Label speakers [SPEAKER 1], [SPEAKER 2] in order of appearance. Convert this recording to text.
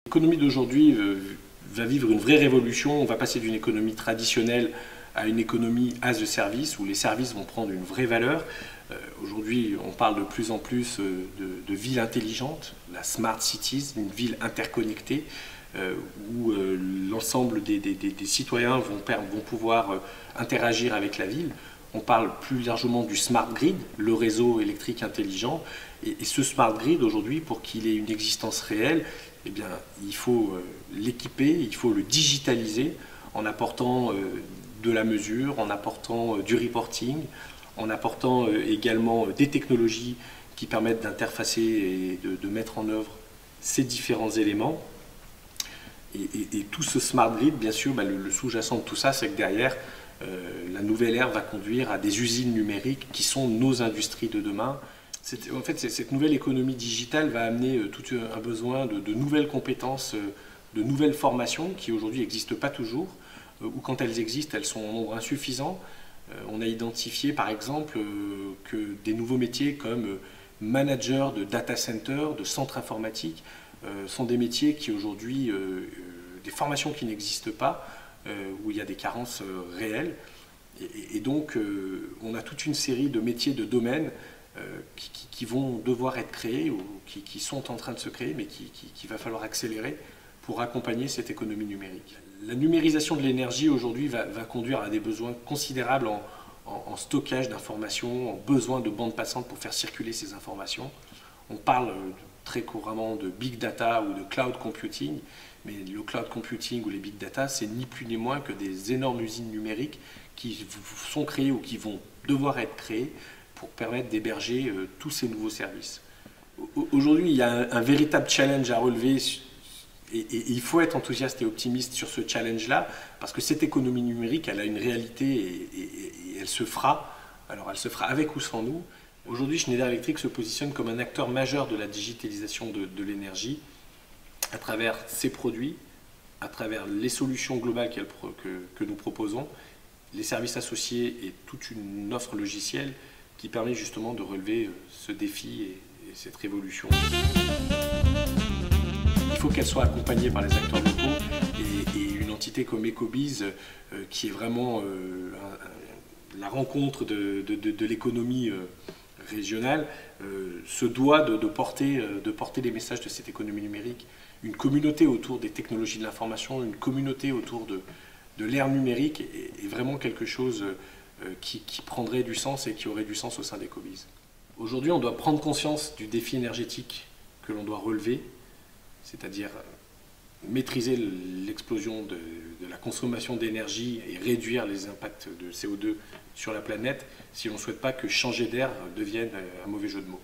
[SPEAKER 1] L'économie d'aujourd'hui va vivre une vraie révolution. On va passer d'une économie traditionnelle à une économie as a service, où les services vont prendre une vraie valeur. Aujourd'hui, on parle de plus en plus de villes intelligentes, la smart cities, une ville interconnectée, où l'ensemble des citoyens vont pouvoir interagir avec la ville. On parle plus largement du smart grid, le réseau électrique intelligent. Et ce smart grid, aujourd'hui, pour qu'il ait une existence réelle, eh bien, il faut l'équiper, il faut le digitaliser en apportant de la mesure, en apportant du reporting, en apportant également des technologies qui permettent d'interfacer et de mettre en œuvre ces différents éléments. Et tout ce smart grid, bien sûr, le sous-jacent de tout ça, c'est que derrière, la nouvelle ère va conduire à des usines numériques qui sont nos industries de demain. En fait, cette nouvelle économie digitale va amener tout un besoin de nouvelles compétences, de nouvelles formations qui aujourd'hui n'existent pas toujours, ou quand elles existent, elles sont en nombre insuffisant. On a identifié par exemple que des nouveaux métiers comme manager de data center, de centres informatiques, sont des métiers qui aujourd'hui, des formations qui n'existent pas, où il y a des carences réelles. Et donc, on a toute une série de métiers, de domaines qui vont devoir être créés ou qui sont en train de se créer, mais qu'il va falloir accélérer pour accompagner cette économie numérique. La numérisation de l'énergie aujourd'hui va conduire à des besoins considérables en stockage d'informations, en besoin de bandes passantes pour faire circuler ces informations. On parle très couramment de big data ou de cloud computing, mais le cloud computing ou les big data, c'est ni plus ni moins que des énormes usines numériques qui sont créées ou qui vont devoir être créées pour permettre d'héberger tous ces nouveaux services. Aujourd'hui, il y a un véritable challenge à relever et il faut être enthousiaste et optimiste sur ce challenge-là parce que cette économie numérique, elle a une réalité et elle se fera. Alors, elle se fera avec ou sans nous. Aujourd'hui, Schneider Electric se positionne comme un acteur majeur de la digitalisation de l'énergie à travers ses produits, à travers les solutions globales que nous proposons, les services associés et toute une offre logicielle qui permet justement de relever ce défi et cette révolution. Il faut qu'elle soit accompagnée par les acteurs locaux et une entité comme Ecobiz qui est vraiment la rencontre de l'économie régionale se doit de porter les messages de cette économie numérique. Une communauté autour des technologies de l'information, une communauté autour de l'ère numérique est vraiment quelque chose qui prendrait du sens et qui aurait du sens au sein d'Ecobiz. Aujourd'hui, on doit prendre conscience du défi énergétique que l'on doit relever, c'est-à-dire maîtriser l'explosion de la consommation d'énergie et réduire les impacts de CO2 sur la planète si on ne souhaite pas que changer d'air devienne un mauvais jeu de mots.